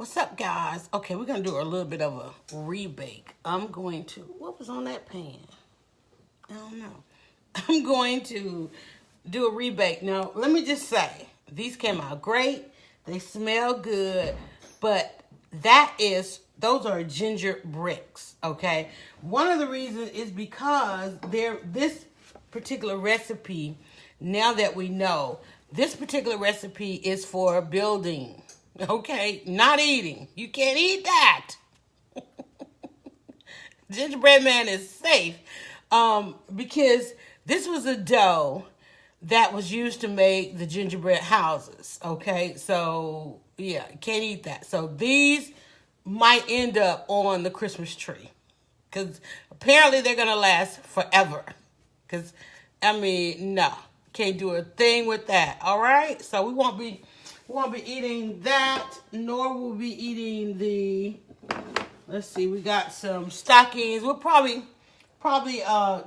What's up, guys? Okay, we're going to do a little bit of a rebake. I'm going to, what was on that pan? I don't know. I'm going to do a rebake. Now, let me just say, these came out great. They smell good, but those are ginger bricks, okay? One of the reasons is because this particular recipe, now that we know, this particular recipe is for building. Okay, not eating. You can't eat that. Gingerbread man is safe because this was a dough that was used to make the gingerbread houses. Okay, so yeah, can't eat that. So these might end up on the Christmas tree because apparently they're gonna last forever. Because I mean, no, can't do a thing with that. All right, so we won't be eating that, nor will we be eating the, let's see, we got some stockings. We'll probably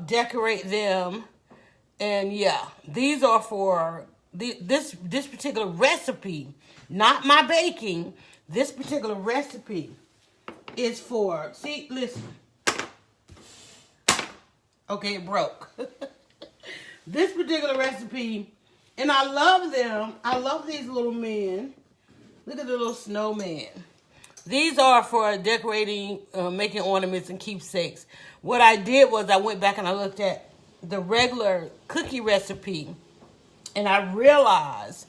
decorate them. And yeah, these are for this particular recipe, not my baking. This particular recipe is for, see, listen. Okay, it broke. This particular recipe, and I love them. I love these little men. Look at the little snowman. These are for decorating, making ornaments and keepsakes. What I did was I went back and I looked at the regular cookie recipe, and I realized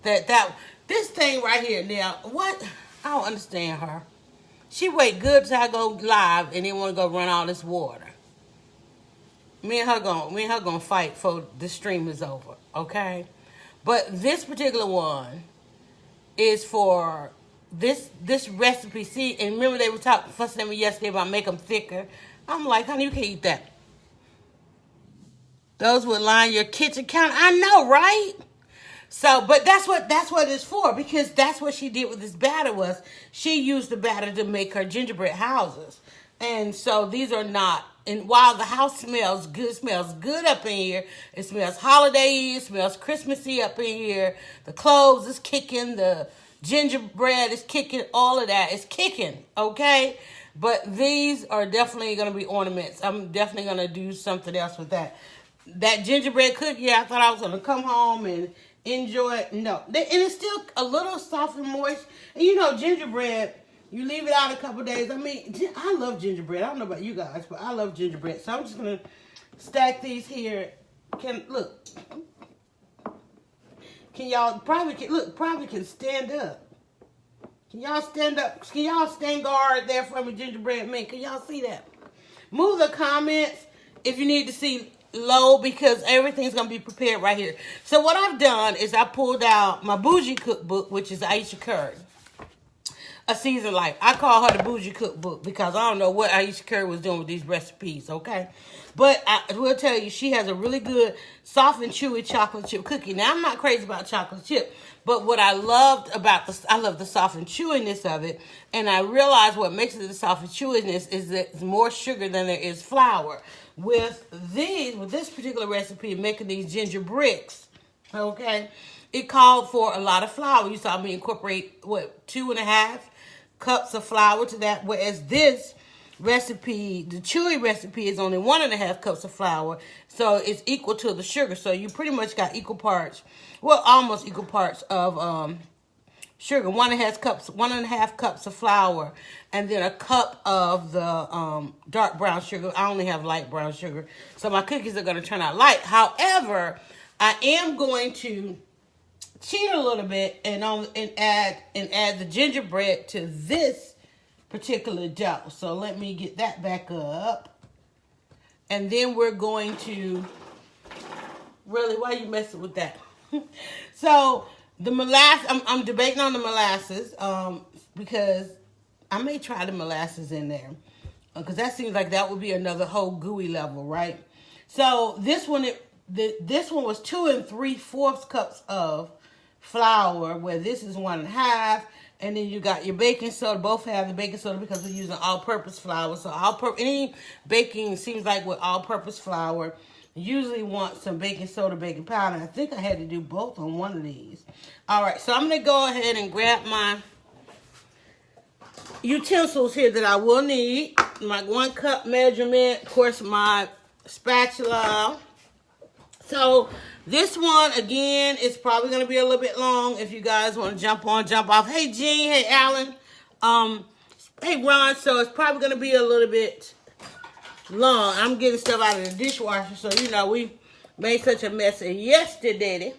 that this thing right here. Now, what? I don't understand her. She wait good till I go live and then want to go run all this water. Me and her gonna fight before the stream is over, okay? But this particular one is for this recipe. See, and remember they were fussing at me yesterday about make them thicker. I'm like, honey, you can't eat that. Those would line your kitchen counter. I know, right? So, but that's what it's for, because that's what she did with this batter. Was she used the batter to make her gingerbread houses. And so these are not, and while the house smells good up in here, it smells holiday-y, it smells Christmassy up in here, the cloves is kicking, the gingerbread is kicking, all of that is kicking, okay? But these are definitely going to be ornaments. I'm definitely going to do something else with that. That gingerbread cookie, I thought I was going to come home and enjoy it. No. And it's still a little soft and moist. And you know, gingerbread, you leave it out a couple days. I mean, I love gingerbread. I don't know about you guys, but I love gingerbread. So I'm just going to stack these here. Look. Can y'all probably can stand up. Can y'all stand up? Can y'all stand guard there for me, gingerbread man? Can y'all see that? Move the comments if you need to see low, because everything's going to be prepared right here. So what I've done is I pulled out my bougie cookbook, which is Aisha Curry. A Seasoned Life. I call her the bougie cookbook because I don't know what Aisha Curry was doing with these recipes, okay? But I will tell you, she has a really good soft and chewy chocolate chip cookie. Now, I'm not crazy about chocolate chip, but what I loved about I love the soft and chewiness of it, and I realized what makes it the soft and chewiness is that it's more sugar than there is flour. With this particular recipe, making these ginger bricks, okay, it called for a lot of flour. You saw me incorporate, 2.5 cups of flour to that, whereas this recipe, the chewy recipe, is only 1.5 cups of flour, so it's equal to the sugar. So you pretty much got equal parts, almost equal parts of sugar. 1.5 cups of flour, and then a cup of the dark brown sugar. I only have light brown sugar, so my cookies are going to turn out light. However, I am going to cheat a little bit and add the gingerbread to this particular dough. So let me get that back up, and then we're going to why are you messing with that? So the molasses, I'm debating on the molasses because I may try the molasses in there because that seems like that would be another whole gooey level, right? So this one was 2 3/4 cups of flour, where this is 1.5, and then you got your baking soda. Both have the baking soda because we're using all-purpose flour. So any baking seems like with all-purpose flour, you usually want some baking soda, baking powder. I think I had to do both on one of these. All right, so I'm gonna go ahead and grab my utensils here that I will need. My 1 cup measurement, of course, my spatula. So this one, again, is probably going to be a little bit long if you guys want to jump on, jump off. Hey, Jean. Hey, Alan. Hey, Ron. So it's probably going to be a little bit long. I'm getting stuff out of the dishwasher. So, you know, we made such a mess yesterday.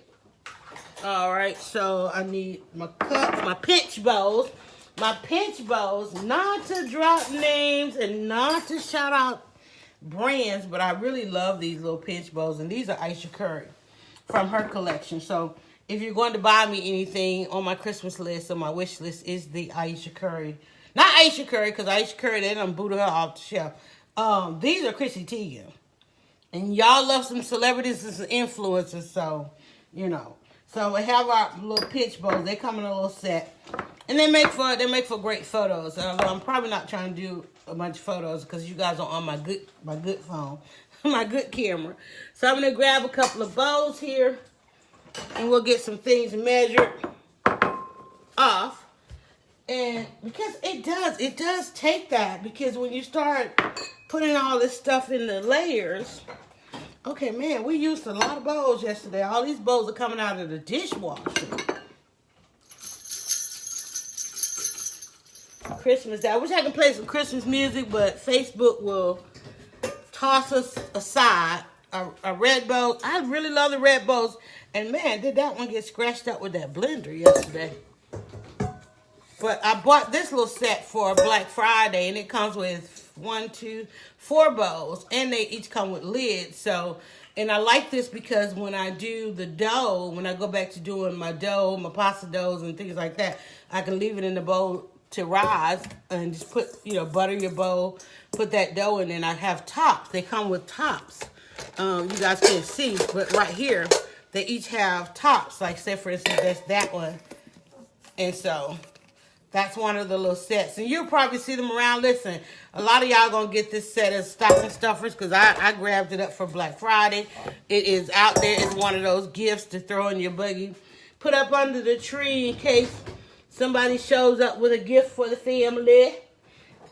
All right. So I need my cups, my pinch bowls. My pinch bowls, not to drop names and not to shout out brands, but I really love these little pinch bowls, and these are Aisha Curry from her collection. So if you're going to buy me anything on my Christmas list or my wish list is the Aisha Curry. Not Aisha Curry, because Aisha Curry, they done booted her off the shelf. These are Chrissy Teigen. And y'all love some celebrities and some influencers, so, you know. So we have our little pinch bowls. They come in a little set. And they make for great photos. Although I'm probably not trying to do a bunch of photos because you guys are on my good phone, my good camera. So I'm gonna grab a couple of bowls here, and we'll get some things measured off. And because it does take that, because when you start putting all this stuff in the layers. Okay, man, we used a lot of bowls yesterday. All these bowls are coming out of the dishwasher. Christmas Day. I wish I could play some Christmas music, but Facebook will toss us aside. A red bowl. I really love the red bowls. And man, did that one get scratched up with that blender yesterday. But I bought this little set for Black Friday, and it comes with 1, 2, 4 bowls, and they each come with lids. So, and I like this because when I do the dough, when I go back to doing my dough, my pasta doughs and things like that, I can leave it in the bowl to rise and just put, you know, butter your bowl, put that dough in, and I have tops. They come with tops. You guys can't see, but right here, they each have tops. Like, say, for instance, that's that one. And so that's one of the little sets. And you'll probably see them around. Listen, a lot of y'all going to get this set as stocking stuffers because I grabbed it up for Black Friday. It is out there. It's one of those gifts to throw in your buggy. Put up under the tree in case somebody shows up with a gift for the family.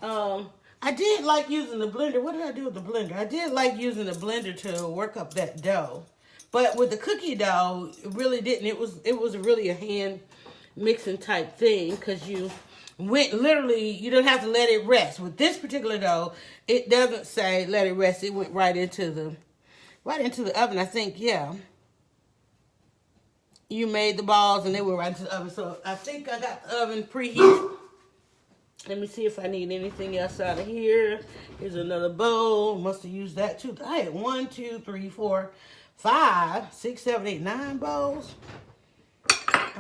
I did like using the blender. What did I do with the blender? I did like using the blender to work up that dough. But with the cookie dough, it really didn't. It was really a hand mixing type thing because you went literally, you don't have to let it rest. With this particular dough, it doesn't say let it rest. It went right into the oven. I think, yeah. You made the balls and they went right into the oven. So I think I got the oven preheated. Let me see if I need anything else out of here. Here's another bowl. Must have used that too. I had 1, 2, 3, 4, 5, 6, 7, 8, 9 bowls.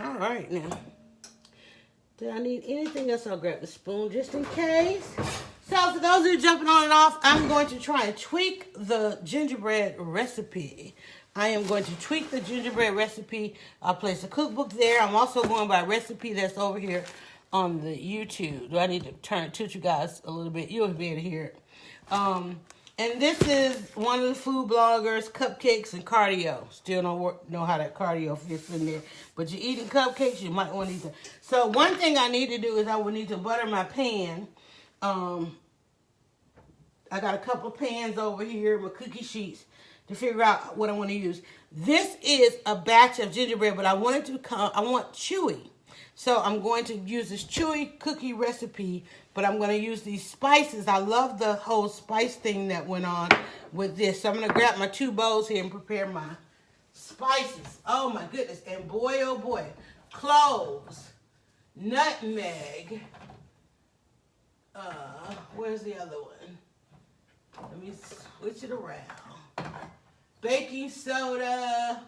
All right, now. Do I need anything else? I'll grab the spoon just in case. So for those of you jumping on and off, I'm going to try and tweak the gingerbread recipe. I am going to tweak the gingerbread recipe. I'll place a cookbook there. I'm also going by recipe that's over here on the YouTube. Do I need to turn it to you guys a little bit? You'll be able to hear it. And this is one of the food bloggers, cupcakes and cardio. Still don't know how that cardio fits in there. But you're eating cupcakes, you might want to eat them. So one thing I need to do is I will need to butter my pan. I got a couple of pans over here with cookie sheets to figure out what I want to use. This is a batch of gingerbread, but I want chewy. So I'm going to use this chewy cookie recipe, but I'm going to use these spices. I love the whole spice thing that went on with this. So I'm going to grab my 2 bowls here and prepare my spices. Oh my goodness. And boy, oh boy. Cloves, nutmeg. Where's the other one? Let me switch it around. Baking soda.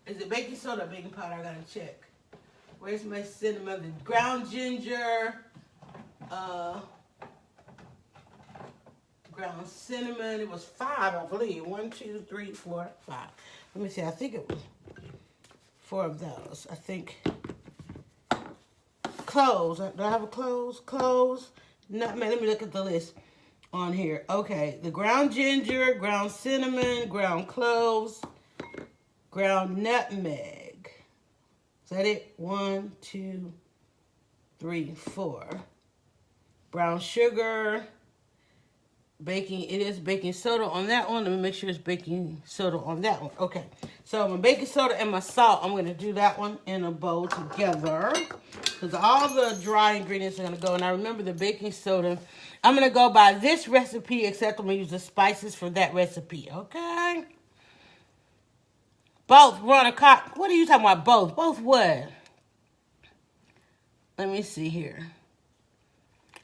Is it baking soda or baking powder? I got to check. Where's my cinnamon? The ground ginger, ground cinnamon. It was 5, I believe. 1, 2, 3, 4, 5. Let me see. I think it was 4 of those. I think. Cloves. Do I have a cloves? Cloves. Nutmeg. Let me look at the list on here. Okay. The ground ginger, ground cinnamon, ground cloves, ground nutmeg. Is that it? 1, 2, 3, 4. brown sugar, baking. It is baking soda on that one. Let me make sure it's baking soda on that one. Okay, so my baking soda and my salt, I'm going to do that one in a bowl together because all the dry ingredients are going to go. And I remember the baking soda, I'm going to go by this recipe, except I'm going to use the spices for that recipe. Okay. Both. What are you talking about? Both. Both what? Let me see here.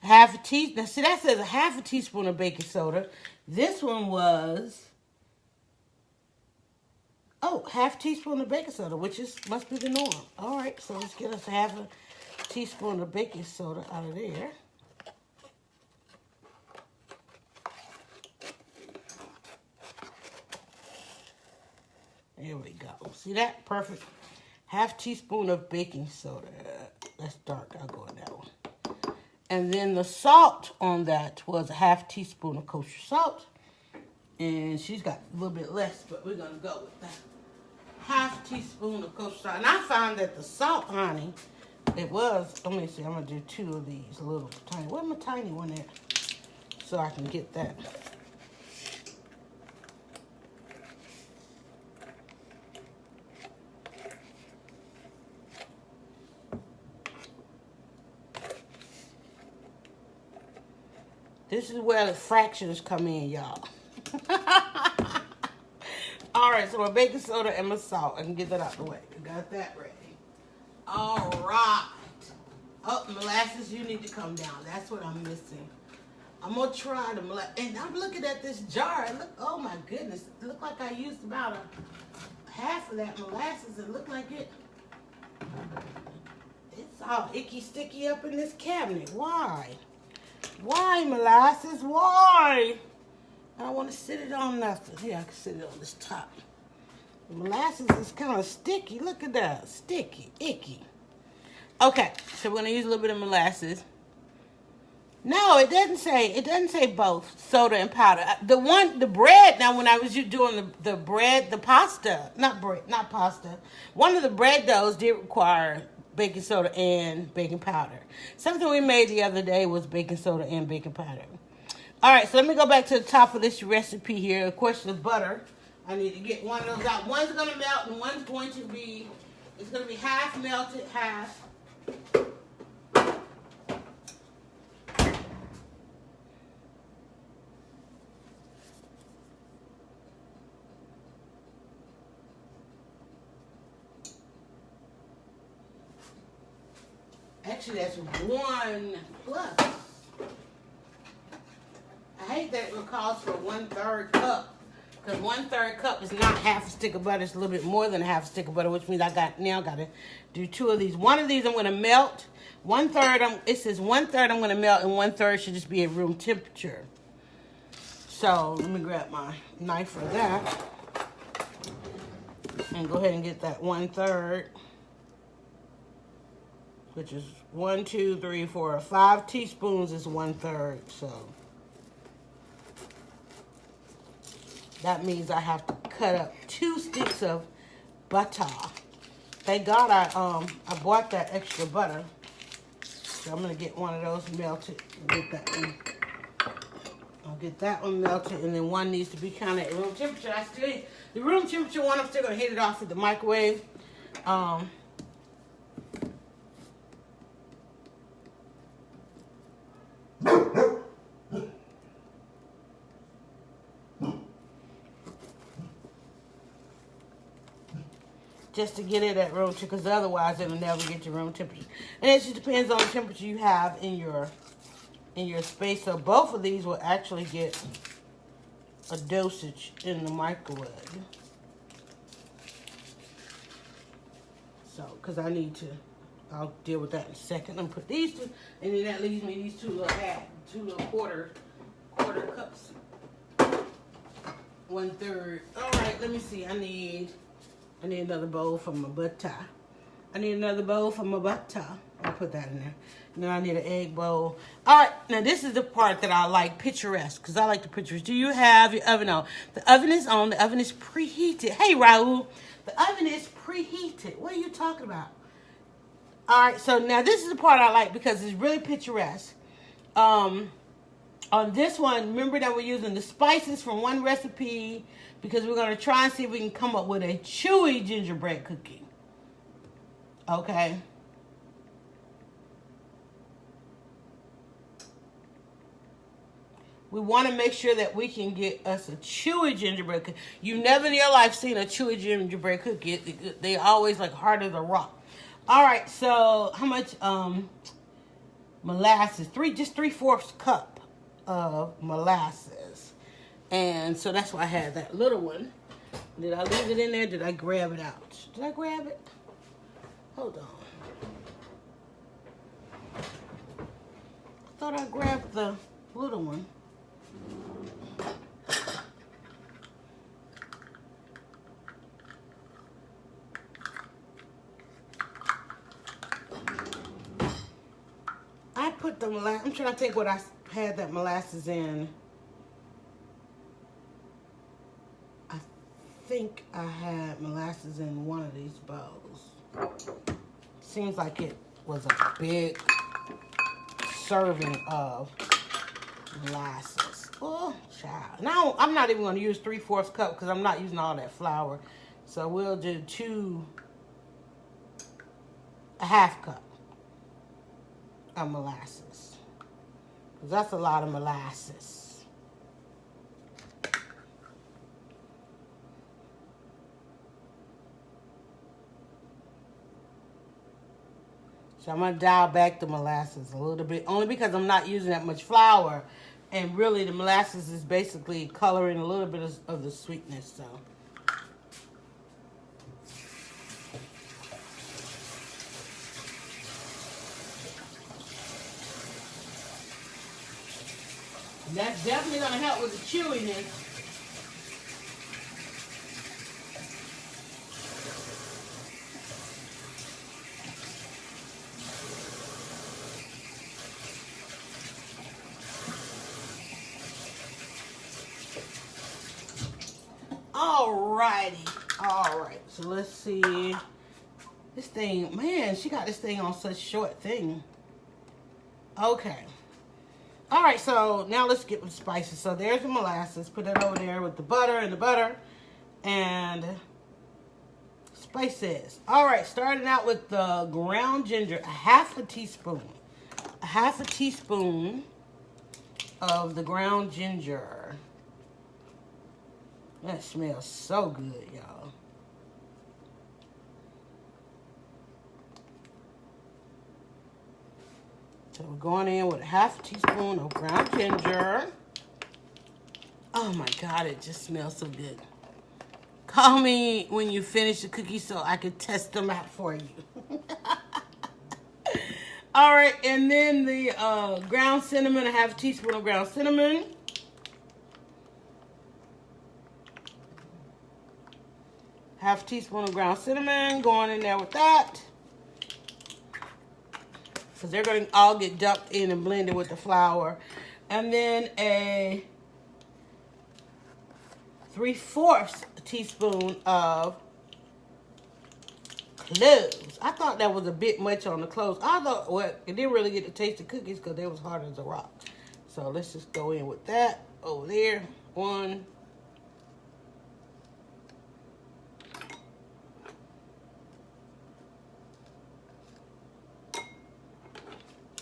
Half a teaspoon. Now, see, that says a half a teaspoon of baking soda. This one was, half a teaspoon of baking soda, which must be the norm. All right, so let's get us a half a teaspoon of baking soda out of there. There we go. See that? Perfect. Half teaspoon of baking soda. That's dark. I'll go in that one. And then the salt on that was a half teaspoon of kosher salt. And she's got a little bit less, but we're going to go with that. Half teaspoon of kosher salt. And I found that the salt, honey, it was, let me see, I'm going to do 2 of these, a little tiny. Where's my tiny one at? So I can get that. This is where the fractions come in, y'all. All right, so my baking soda and my salt. I can get that out the way. I got that ready. All right. Oh, molasses, you need to come down. That's what I'm missing. I'm going to try the molasses. And I'm looking at this jar. Look, oh, my goodness. It looked like I used about half of that molasses. It looked like it's all icky, sticky up in this cabinet. Why? Why, molasses? Why? I don't want to sit it on nothing. Here, I can sit it on this top. The molasses is kind of sticky. Look at that. Sticky, icky. Okay, so we're going to use a little bit of molasses. No, it doesn't say both soda and powder. The bread, now when I was doing the bread, the pasta, not pasta. One of the bread doughs did require baking soda and baking powder. Something we made the other day was baking soda and baking powder. All right, so let me go back to the top of this recipe here. Of course, the butter. I need to get one of those out. One's going to melt and one's going to be, it's going to be half melted, half. Actually, that's 1 plus. I hate that it calls for 1/3 cup. Because 1/3 cup is not half a stick of butter. It's a little bit more than a half a stick of butter, which means I got to do 2 of these. One of these I'm going to melt. 1/3, it says 1/3 I'm going to melt, and 1/3 should just be at room temperature. So let me grab my knife for that. And go ahead and get that 1/3. Which is 1, 2, 3, 4, 5 teaspoons is 1/3. So that means I have to cut up 2 sticks of butter. Thank God I bought that extra butter. So I'm gonna get one of those melted. Get that one. I'll get that one melted, and then one needs to be kind of at room temperature. The room temperature one, I'm still gonna hit it off with the microwave. Just to get it at room temperature, because otherwise it'll never get to room temperature. And it just depends on the temperature you have in your space. So both of these will actually get a dosage in the microwave. So, because I'll deal with that in a second. I'm gonna put these 2, and then that leaves me these 2 little quarter cups. 1/3. All right, let me see. I need another bowl for my butter. I'll put that in there. And then I need an egg bowl. All right, now this is the part that I like picturesque, because I like the pictures. Do you have your oven on? The oven is on. The oven is preheated. Hey, Raul. The oven is preheated. What are you talking about? All right, so now this is the part I like because it's really picturesque. On this one, remember that we're using the spices from one recipe because we're going to try and see if we can come up with a chewy gingerbread cookie. Okay. We want to make sure that we can get us a chewy gingerbread cookie. You've never in your life seen a chewy gingerbread cookie. They're always like hard as a rock. All right, so how much molasses? Just 3/4 cup of molasses. And so that's why I had that little one. Did I leave it in there? Did I grab it out? Did I grab it? Hold on. I thought I grabbed the little one. I put the molasses, I'm trying to think what I had that molasses in. I think I had molasses in one of these bowls. Seems like it was a big serving of molasses. Oh, child. Now, I'm not even going to use 3/4 cup because I'm not using all that flour. So we'll do 1/2 cup of molasses. Because that's a lot of molasses. So I'm going to dial back the molasses a little bit. Only because I'm not using that much flour. And really the molasses is basically coloring a little bit of the sweetness. So. That's definitely going to help with the chewiness. Alright, so let's see. This thing, man, she got this thing on such short thing. Okay. Alright, so now let's get with spices. So there's the molasses. Put that over there with the butter and spices. Alright, starting out with the ground ginger, 1/2 teaspoon. 1/2 teaspoon of the ground ginger. That smells so good, y'all. So we're going in with 1/2 teaspoon of ground ginger. Oh my God, it just smells so good. Call me when you finish the cookies so I can test them out for you. All right, and then the ground cinnamon, 1/2 teaspoon of ground cinnamon. 1/2 teaspoon of ground cinnamon going in there with that. Because they're going to all get dumped in and blended with the flour. And then a 3/4 teaspoon of cloves. I thought that was a bit much on the cloves. I thought, well, it didn't really get to taste the cookies because they was hard as a rock. So let's just go in with that over there. 1.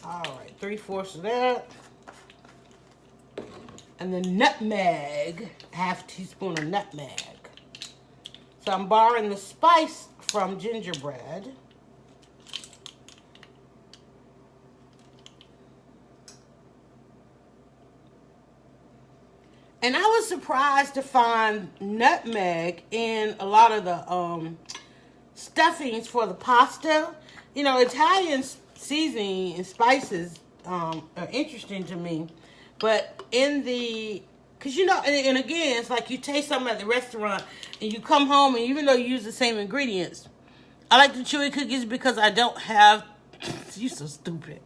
All right, 3/4 of that. And then nutmeg, 1/2 teaspoon of nutmeg. So I'm borrowing the spice from gingerbread. And I was surprised to find nutmeg in a lot of the stuffings for the pasta. You know, Italian seasoning and spices are interesting to me. But in the, because you know, and again, it's like you taste something at the restaurant and you come home and even though you use the same ingredients, I like the chewy cookies because I don't have, you're so stupid.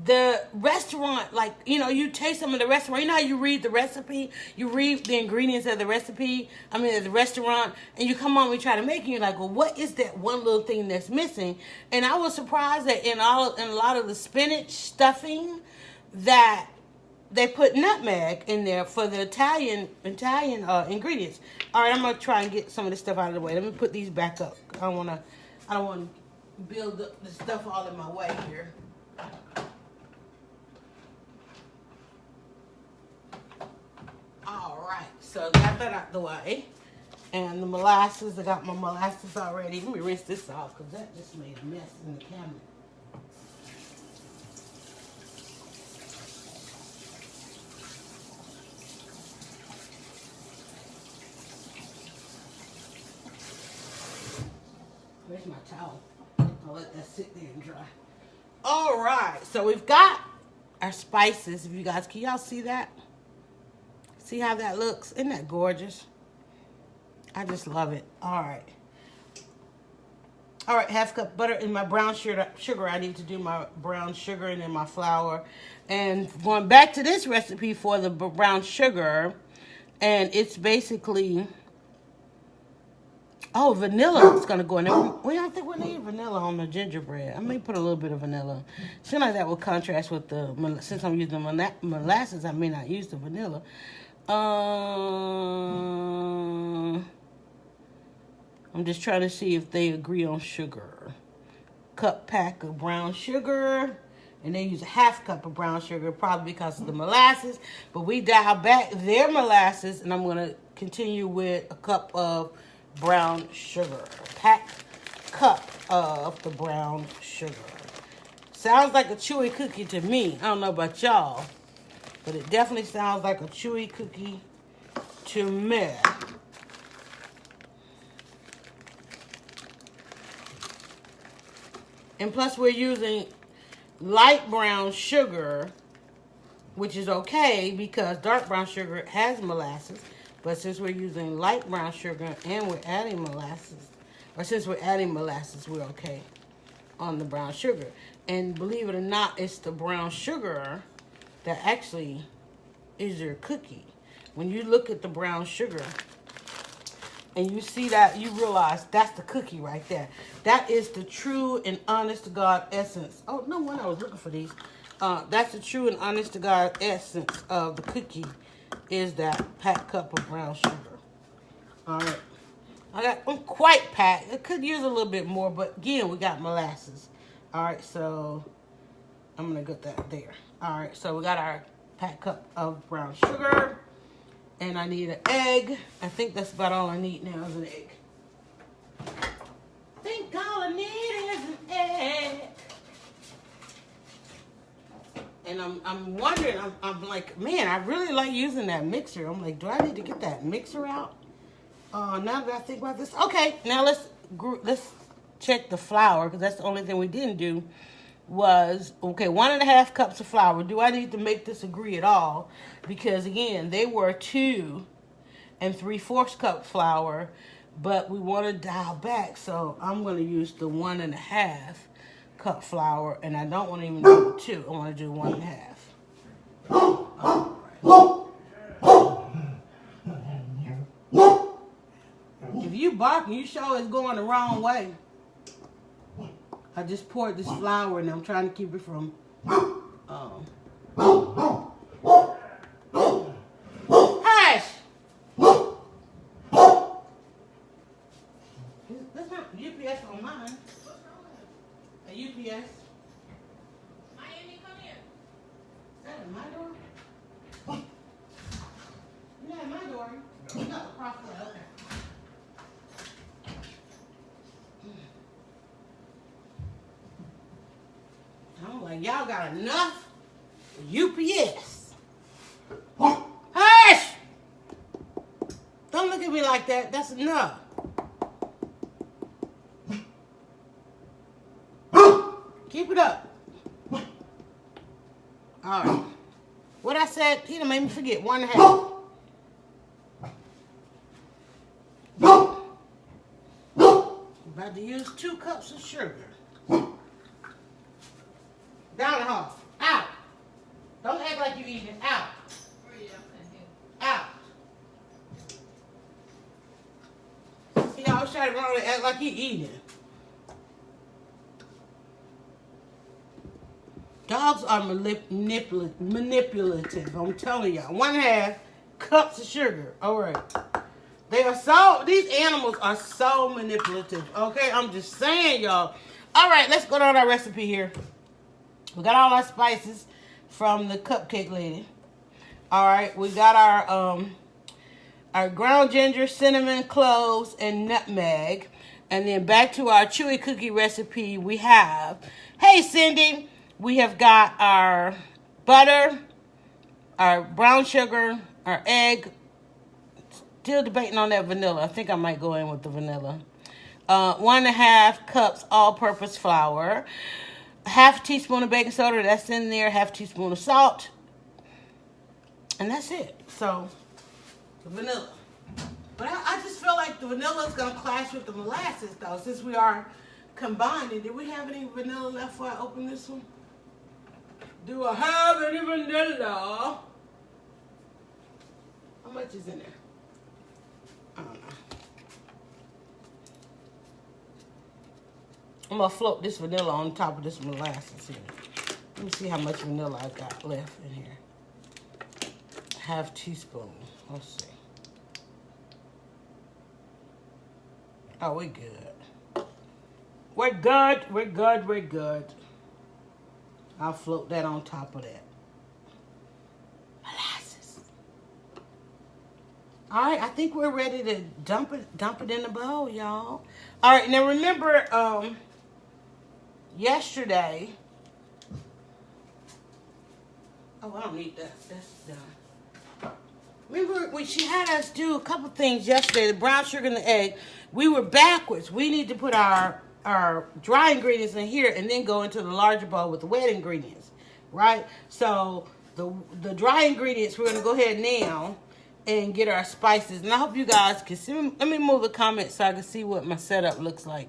the restaurant, like, you know, you taste some of the restaurant. You know how you read the recipe? You read the ingredients of the recipe, at the restaurant, and you come home and try to make it, and you're like, well, what is that one little thing that's missing? And I was surprised that in a lot of the spinach stuffing that they put nutmeg in there for the Italian ingredients. All right, I'm gonna try and get some of this stuff out of the way. Let me put these back up. I don't want to build the stuff all in my way here. All right, so got that out the way. And the molasses, I got my molasses already. Let me rinse this off because that just made a mess in the cabinet. Where's my towel? I'll let that sit there and dry. All right, so we've got our spices. If you guys, can y'all see that? See how that looks? Isn't that gorgeous? I just love it. All right. All right, half cup butter in my brown sugar. I need to do my brown sugar and then my flour. And going back to this recipe for the brown sugar, and it's basically, oh, vanilla is going to go in there. We don't think we need vanilla on the gingerbread. I may put a little bit of vanilla. Seems like that will contrast with the, since I'm using the molasses, I may not use the vanilla. I'm just trying to see if they agree on sugar. Cup pack of brown sugar. And they use a half cup of brown sugar, probably because of the molasses. But we dial back their molasses, and I'm going to continue with a cup of brown sugar. Packed cup of the brown sugar. Sounds like a chewy cookie to me. I don't know about y'all, but it definitely sounds like a chewy cookie to me. And plus we're using light brown sugar, which is okay because dark brown sugar has molasses. But since we're using light brown sugar and we're adding molasses, or since we're adding molasses, we're okay on the brown sugar. And believe it or not, it's the brown sugar that actually is your cookie. When you look at the brown sugar and you see that, you realize that's the cookie right there. That is the true and honest to God essence. Oh, no wonder I was looking for these. That's the true and honest to God essence of the cookie, is that packed cup of brown sugar. All right. I'm quite packed. I could use a little bit more, but again, we got molasses. All right, so I'm going to get that there. All right, so we got our packed cup of brown sugar. And I need an egg. I think that's about all I need now is an egg. I think all I need is an egg. And I'm wondering, I'm like, man, I really like using that mixer. I'm like, do I need to get that mixer out? Now that I think about this. Okay, now let's check the flour, because that's the only thing we didn't do. Was, okay, 1.5 cups of flour. Do I need to make this agree at all? Because again, they were 2 3/4 cup flour, but we want to dial back, so I'm going to use the 1.5 cup flour, and I don't want to even do 2. I want to do 1.5. All right. If you barking, you sure it's going the wrong way. I just poured this flour and I'm trying to keep it from hush! That's not UPS on mine. A UPS. Miami, come here. Is that at my door? Yeah, at my door. You got the proper way, okay. I'm like, y'all got enough UPS. Hush! Don't look at me like that. That's enough. Keep it up. All right. What I said, he done made me forget. 1.5. About to use 2 cups of sugar. Down the hall. Out. always try to run and act like he eating. Dogs are manipulative. I'm telling y'all. 1/2 cups of sugar. All right. These animals are so manipulative. Okay, I'm just saying, y'all. All right, let's go down our recipe here. We got all our spices from the cupcake lady. All right, we got our ground ginger, cinnamon, cloves, and nutmeg. And then back to our chewy cookie recipe, we have, hey Cindy, we have got our butter, our brown sugar, our egg. Still debating on that vanilla. I think I might go in with the vanilla. 1.5 cups all-purpose flour. 1/2 teaspoon of baking soda. That's in there. 1/2 teaspoon of salt. And that's it. So, the vanilla. But I just feel like the vanilla is going to clash with the molasses, though, since we are combining. Did we have any vanilla left before I open this one? Do I have any vanilla? How much is in there? I don't know. I'm going to float this vanilla on top of this molasses here. Let me see how much vanilla I got left in here. 1/2 teaspoon. Let's see. Oh, we're good. We're good. We're good. We're good. I'll float that on top of that. Molasses. All right, I think we're ready to dump it in the bowl, y'all. All right, now remember, yesterday. Oh, I don't need that. That's done. Remember when she had us do a couple things yesterday, the brown sugar and the egg. We were backwards. We need to put our dry ingredients in here and then go into the larger bowl with the wet ingredients, right? So the dry ingredients, we're going to go ahead now and get our spices. And I hope you guys can see. Let me move the comments so I can see what my setup looks like.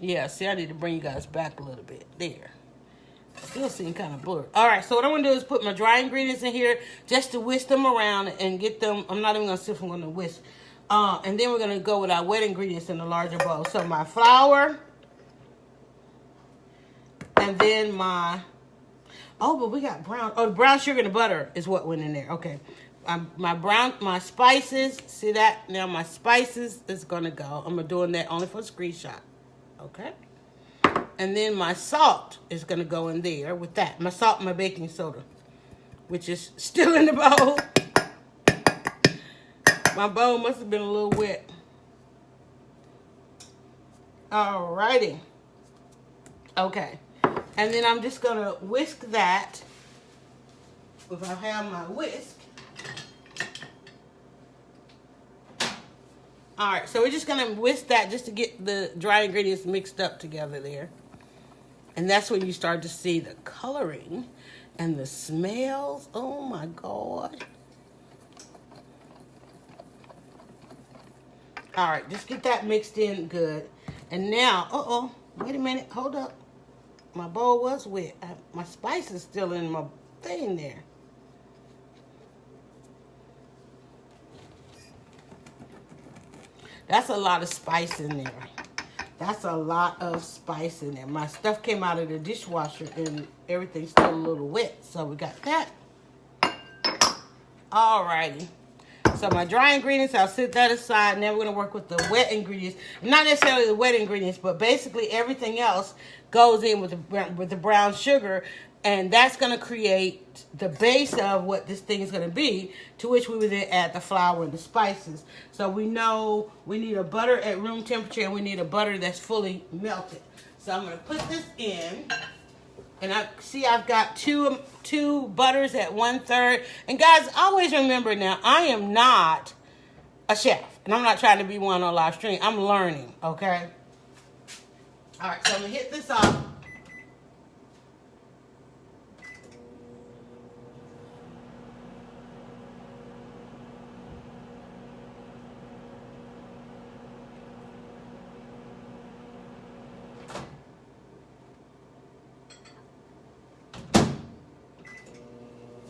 Yeah, see, I need to bring you guys back a little bit. There. Still seem kind of blurred. All right, so what I'm going to do is put my dry ingredients in here just to whisk them around and get them. I'm not even going to see if I'm going to whisk. And then we're going to go with our wet ingredients in the larger bowl. So my flour. And then my... Oh, but we got brown... Oh, the brown sugar and the butter is what went in there. Okay. My spices. See that? Now my spices is going to go. I'm doing that only for a screenshot. Okay. And then my salt is going to go in there with that. My salt and my baking soda, which is still in the bowl. My bowl must have been a little wet. Alrighty. Okay. And then I'm just going to whisk that. If I have my whisk. Alright, so we're just going to whisk that just to get the dry ingredients mixed up together there. And that's when you start to see the coloring and the smells. Oh my God. All right, just get that mixed in good. And now, wait a minute, hold up. My bowl was wet. My spice is still in my thing there. That's a lot of spice in there. That's a lot of spice in there. My stuff came out of the dishwasher and everything's still a little wet. So we got that. Alrighty. So my dry ingredients, I'll set that aside. Now we're going to work with the wet ingredients. Not necessarily the wet ingredients, but basically everything else goes in with the brown sugar. And that's going to create the base of what this thing is going to be, to which we would then add the flour and the spices. So we know we need a butter at room temperature and we need a butter that's fully melted. So I'm going to put this in. And I've got two butters at 1/3. And guys, always remember now, I am not a chef. And I'm not trying to be one on live stream. I'm learning, okay? All right, so I'm going to hit this off.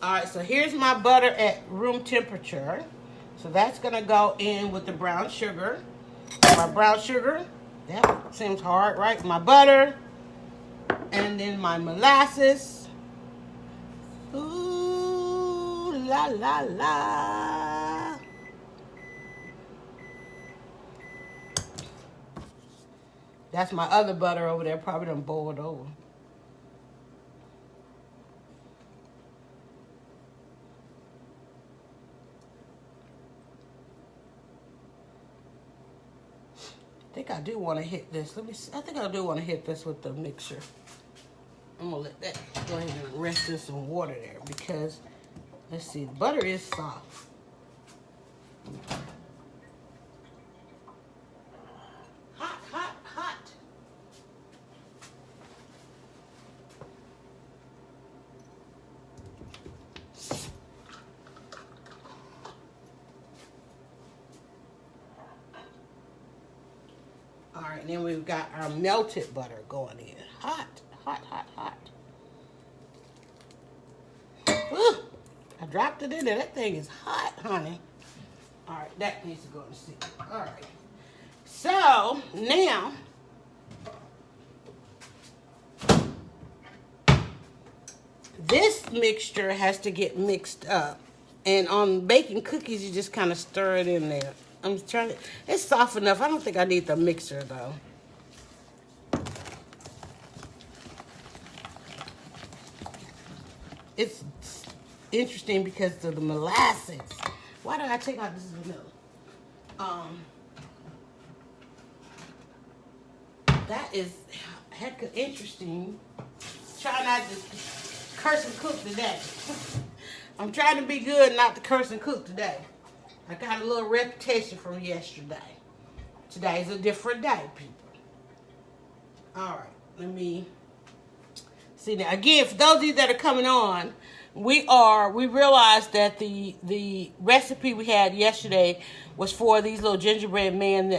All right, so here's my butter at room temperature. So that's going to go in with the brown sugar. my brown sugar. That seems hard, right? My butter. And then my molasses. Ooh, la, la, la. That's my other butter over there. Probably done boiled over. I think I do want to hit this. Let me see. I think I do want to hit this with the mixer. I'm going to let that go ahead and rest in some water there because, let's see, the butter is soft. Hot, hot, hot. All right, and then we've got our melted butter going in. Hot, hot, hot, hot. Ooh, I dropped it in there. That thing is hot, honey. All right, that needs to go in the sink. All right. So, now, this mixture has to get mixed up. And on baking cookies, you just kind of stir it in there. I'm trying to, it's soft enough. I don't think I need the mixer, though. It's interesting because of the molasses. Why did I take out this vanilla? That is heck of interesting. Try not to curse and cook today. I'm trying to be good, not to curse and cook today. I got a little reputation from yesterday. Today's a different day, people. All right, let me see now. Again, for those of you that are coming on, we realized that the recipe we had yesterday was for these little gingerbread men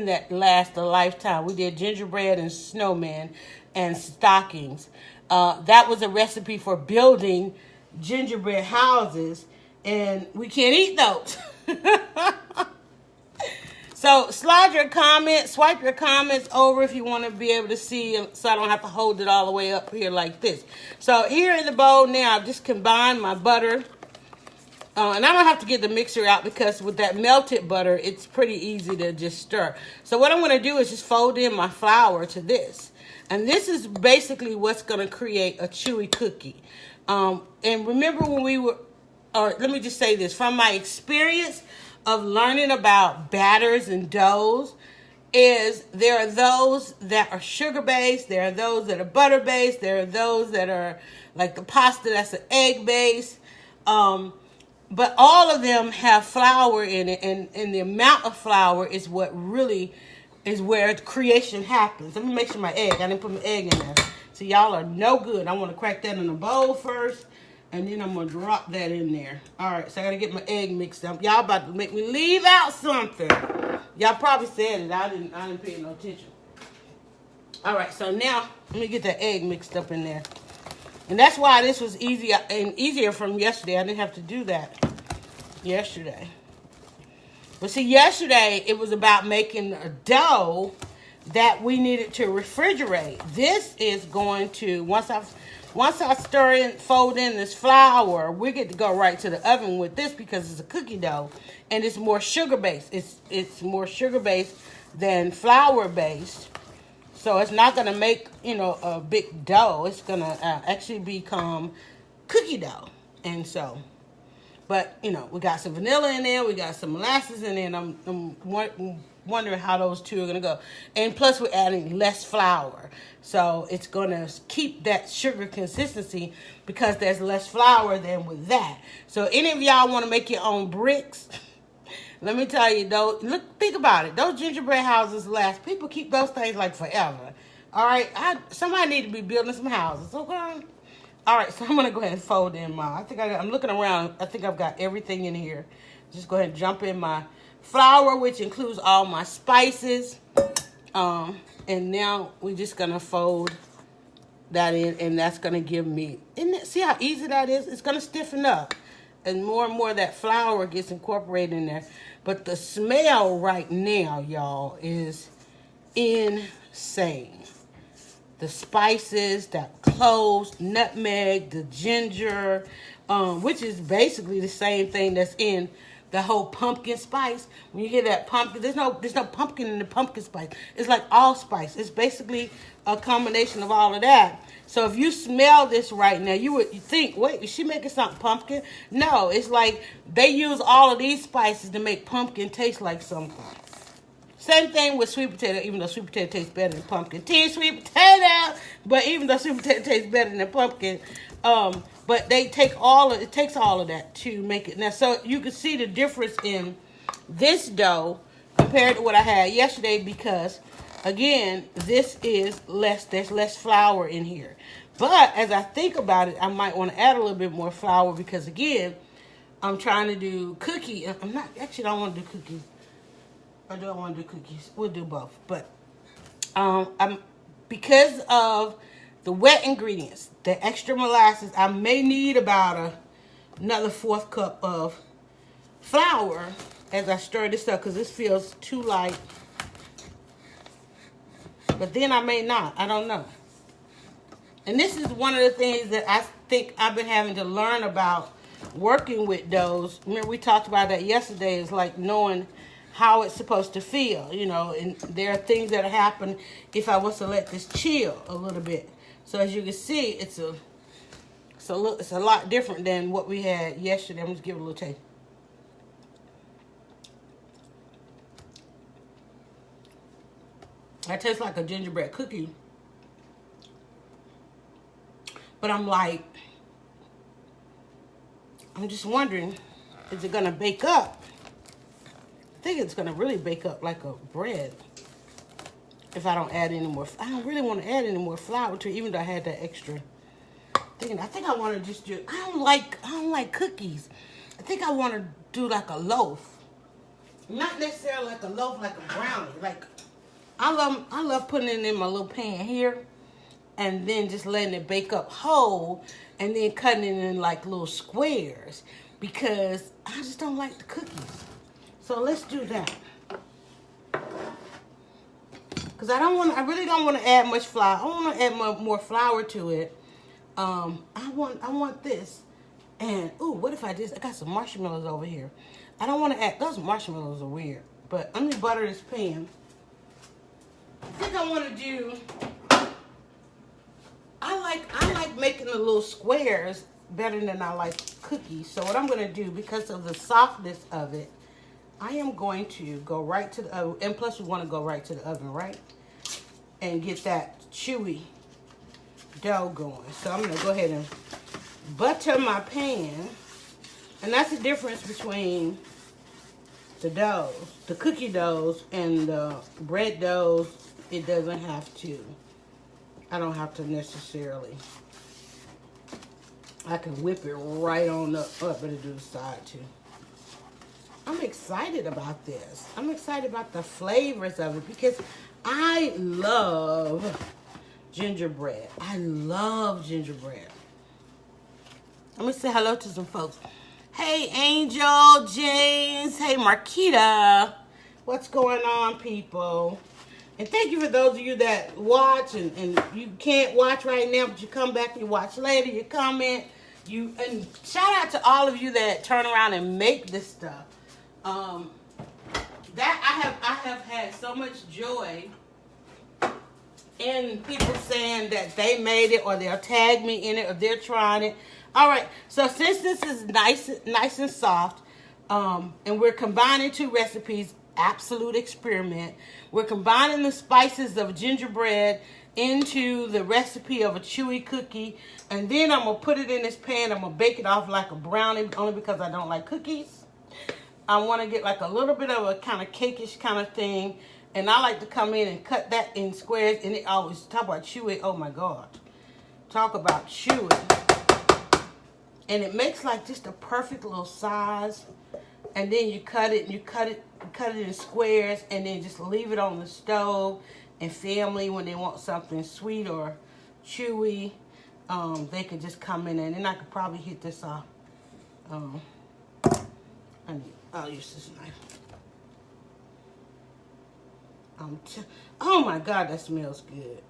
that last a lifetime. We did gingerbread and snowmen and stockings. That was a recipe for building gingerbread houses, and we can't eat those. So slide your comments, swipe your comments over if you want to be able to see, so I don't have to hold it all the way up here like this. So here in the bowl now, I've just combined my butter. And I don't have to get the mixer out because with that melted butter, it's pretty easy to just stir. So what I'm going to do is just fold in my flour to this. And this is basically what's going to create a chewy cookie. And remember when we were, or let me just say this, from my experience of learning about batters and doughs, is there are those that are sugar-based, there are those that are butter-based, there are those that are like the pasta that's an egg-based, but all of them have flour in it, and the amount of flour is what really is where creation happens. Let me make sure my egg, I didn't put my egg in there. So y'all are no good. I want to crack that in a bowl first, and then I'm going to drop that in there. All right, so I got to get my egg mixed up. Y'all about to make me leave out something. Y'all probably said it. I didn't pay no attention. All right, so now let me get that egg mixed up in there. And that's why this was easier from yesterday. I didn't have to do that yesterday. But see, yesterday it was about making a dough that we needed to refrigerate. This is going to, once I stir and fold in this flour, we get to go right to the oven with this because it's a cookie dough and it's more sugar-based. It's more sugar-based than flour-based. So it's not going to make, a big dough. It's going to actually become cookie dough. And so, but, we got some vanilla in there. We got some molasses in there. And I'm wondering how those two are going to go. And plus we're adding less flour. So it's going to keep that sugar consistency because there's less flour than with that. So any of y'all want to make your own bricks, let me tell you, though, think about it. Those gingerbread houses last. People keep those things like forever. All right? Somebody need to be building some houses, okay? All right, so I'm going to go ahead and fold in my, I'm looking around. I think I've got everything in here. Just go ahead and jump in my flour, which includes all my spices. And now we're just going to fold that in, and that's going to give me, see how easy that is? It's going to stiffen up. And more of that flour gets incorporated in there. But the smell right now, y'all, is insane. The spices, that cloves, nutmeg, the ginger, which is basically the same thing that's in the whole pumpkin spice. When you hear that pumpkin, there's no pumpkin in the pumpkin spice. It's like allspice. It's basically a combination of all of that. So if you smell this right now, you think, wait, is she making something pumpkin? No, it's like they use all of these spices to make pumpkin taste like something. Same thing with sweet potato, even though sweet potato tastes better than pumpkin. Team sweet potato, but even though sweet potato tastes better than pumpkin, but they take it takes all of that to make it. Now, so you can see the difference in this dough compared to what I had yesterday because, again, this is less. There's less flour in here. But as I think about it, I might want to add a little bit more flour because, again, I'm trying to do cookie. I don't want to do cookies. Or do I want to do cookies? We'll do both. But because of the wet ingredients, the extra molasses, I may need about another 1/4 cup of flour as I stir this up because this feels too light. But then I may not. I don't know. And this is one of the things that I think I've been having to learn about working with doughs. Remember we talked about that yesterday. It's like knowing how it's supposed to feel, you know, and there are things that happen if I was to let this chill a little bit. So as you can see, it's a lot different than what we had yesterday. I'm just give it a little taste. That tastes like a gingerbread cookie. But I'm just wondering, is it gonna bake up? I think it's gonna really bake up like a bread if I don't add any more. I don't really want to add any more flour to it, even though I had that extra. I think I want to just do. I don't like cookies. I think I want to do like a loaf, not necessarily like a loaf, like a brownie. Like I love putting it in my little pan here, and then just letting it bake up whole, and then cutting it in like little squares because I just don't like the cookies. So let's do that. Because I really don't want to add much flour. I want to add more flour to it. I want this. And, ooh, what if I got some marshmallows over here. I don't want to add, those marshmallows are weird. But let me butter this pan. I think I want to do, I like making the little squares better than I like cookies. So what I'm going to do, because of the softness of it, I am going to go right to the oven, and plus we want to go right to the oven, right? And get that chewy dough going. So I'm going to go ahead and butter my pan. And that's the difference between the doughs, the cookie doughs and the bread doughs. It doesn't have to, I don't have to necessarily, I can whip it right on up. Oh, I better do the side too. I'm excited about this. I'm excited about the flavors of it because I love gingerbread. I love gingerbread. Let me say hello to some folks. Hey, Angel, James. Hey, Marquita. What's going on, people? And thank you for those of you that watch and you can't watch right now, but you come back and you watch later, you comment. And shout out to all of you that turn around and make this stuff. That I have had so much joy in people saying that they made it, or they'll tag me in it, or they're trying it. All right, so since this is nice and soft, and we're combining two recipes, absolute experiment. We're combining the spices of gingerbread into the recipe of a chewy cookie, and then I'm gonna put it in this pan. I'm gonna bake it off like a brownie, only because I don't like cookies. I want to get like a little bit of a kind of cakeish kind of thing. And I like to come in and cut that in squares. And it always, talk about chewy. Oh my God. Talk about chewy. And it makes like just a perfect little size. And then you cut it and you cut it in squares. And then just leave it on the stove. And family, when they want something sweet or chewy, they could just come in. And then I could probably hit this off. I'll use this knife. Oh my God, that smells good.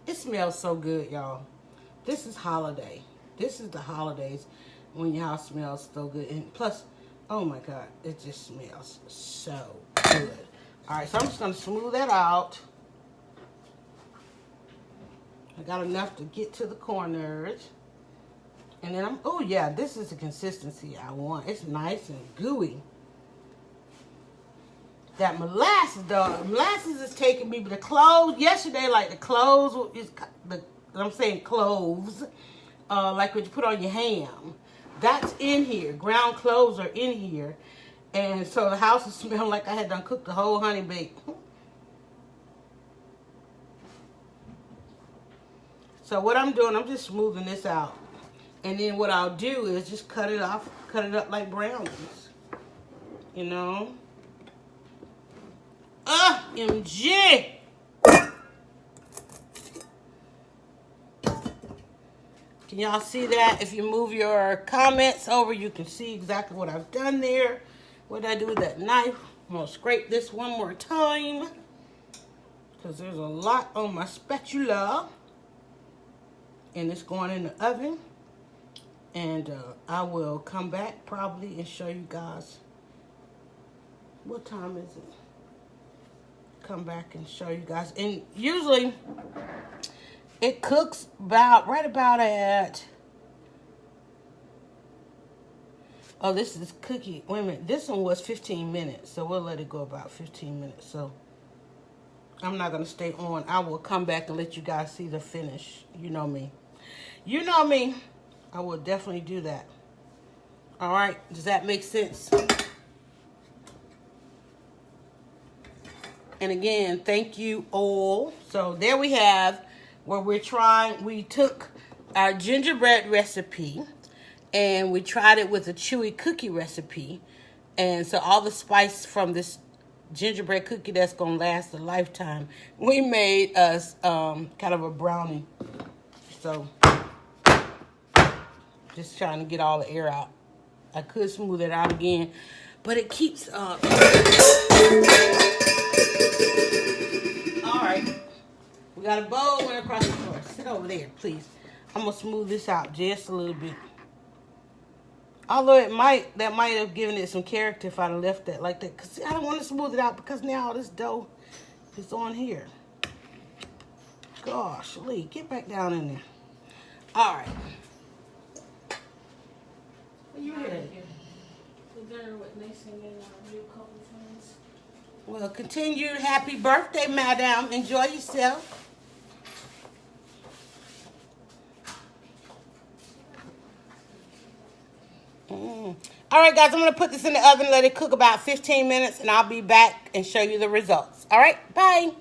It smells so good, y'all. This is holiday. This is the holidays when your house smells so good. And plus, oh my God, it just smells so good. All right, so I'm just gonna smooth that out. I got enough to get to the corners. And then oh yeah, this is the consistency I want. It's nice and gooey. That molasses, though, molasses is taking me, but the cloves, yesterday, like the cloves, I'm saying cloves, like what you put on your ham, that's in here. Ground cloves are in here. And so the house is smelling like I had done cooked the whole honey bake. So what I'm doing, I'm just smoothing this out. And then what I'll do is just cut it off, cut it up like brownies. You know? MG! Can y'all see that? If you move your comments over, you can see exactly what I've done there. What did I do with that knife? I'm going to scrape this one more time, because there's a lot on my spatula. And it's going in the oven. And I will come back probably and show you guys. What time is it? Come back and show you guys. And usually it cooks right about at, oh, this is cookie. Wait a minute. This one was 15 minutes. So we'll let it go about 15 minutes. So I'm not going to stay on. I will come back and let you guys see the finish. You know me. You know me. I will definitely do that. All right. Does that make sense? And again, thank you all. So there we have where we took our gingerbread recipe and we tried it with a chewy cookie recipe. And so all the spice from this gingerbread cookie that's going to last a lifetime, we made us kind of a brownie. So just trying to get all the air out. I could smooth it out again, but it keeps up. All right, we got a bowl went across the floor. Sit over there, please. I'm gonna smooth this out just a little bit. Although that might have given it some character if I'd have left that like that. Cause I don't want to smooth it out because now all this dough is on here. Gosh, Lee, get back down in there. All right. Where you at? Well, continued happy birthday, madam. Enjoy yourself. All right, guys, I'm going to put this in the oven, let it cook about 15 minutes, and I'll be back and show you the results. All right, bye.